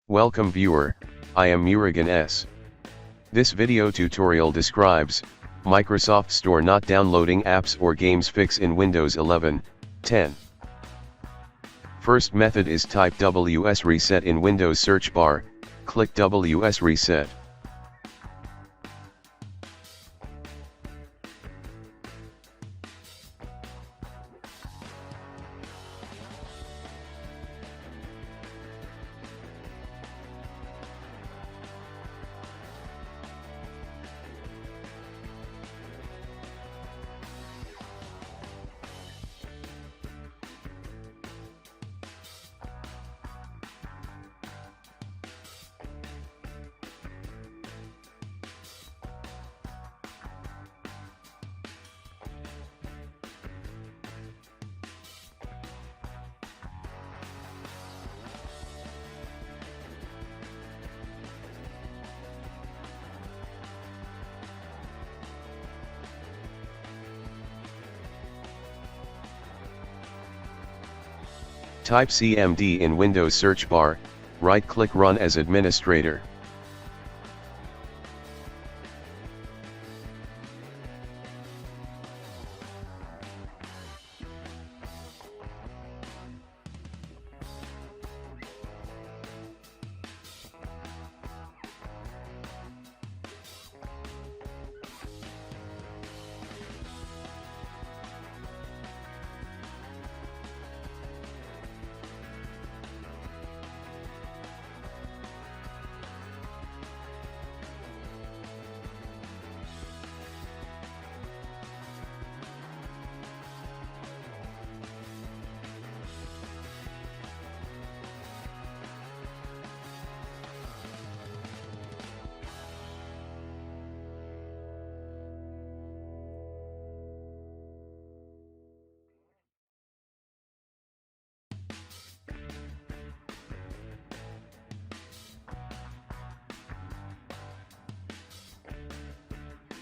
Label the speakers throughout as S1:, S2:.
S1: Welcome viewer, I am Murugan S. This video tutorial describes Microsoft Store not downloading apps or games fix in Windows 11, 10. First method is type WSreset in Windows search bar, click WSreset. Type CMD in Windows search bar, right-click Run as administrator.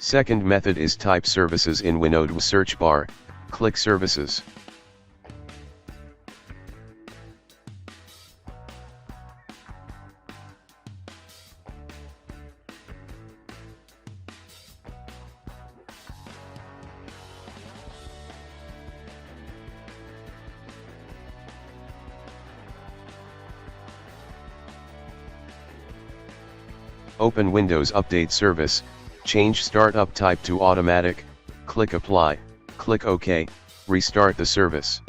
S1: Second method is type services in Windows search bar, click services. Open Windows Update Service, change Startup type to Automatic, click Apply, click OK, restart the service.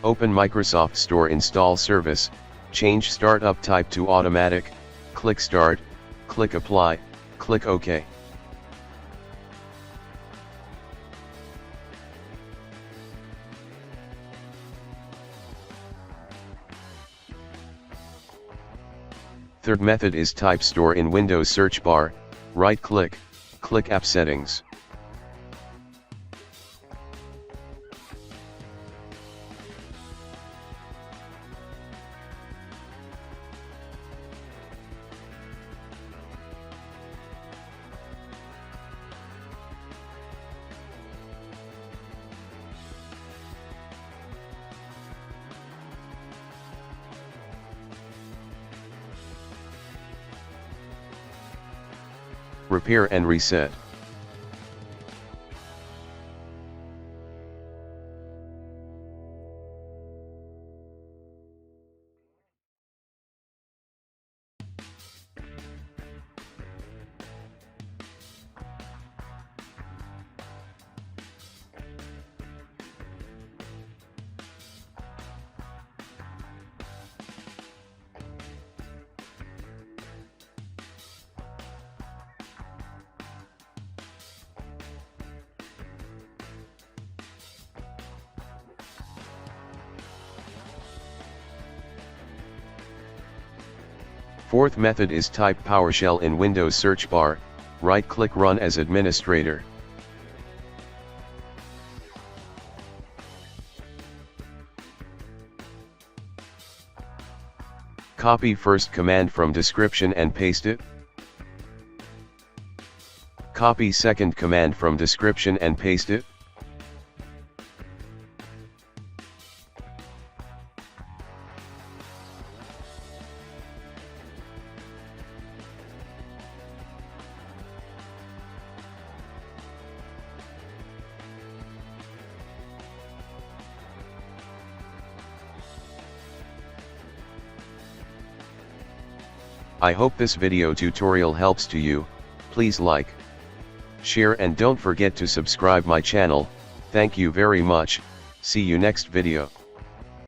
S1: Open Microsoft Store Install Service, change Startup type to Automatic, click Start, click Apply, click OK. Third method is type Store in Windows search bar, right-click, click App Settings. Repair and reset. Fourth method is type PowerShell in Windows search bar, right-click Run as administrator. Copy first command from description and paste it. Copy second command from description and paste it. I hope this video tutorial helps to you. Please like, share and don't forget to subscribe my channel. Thank you very much. See you next video.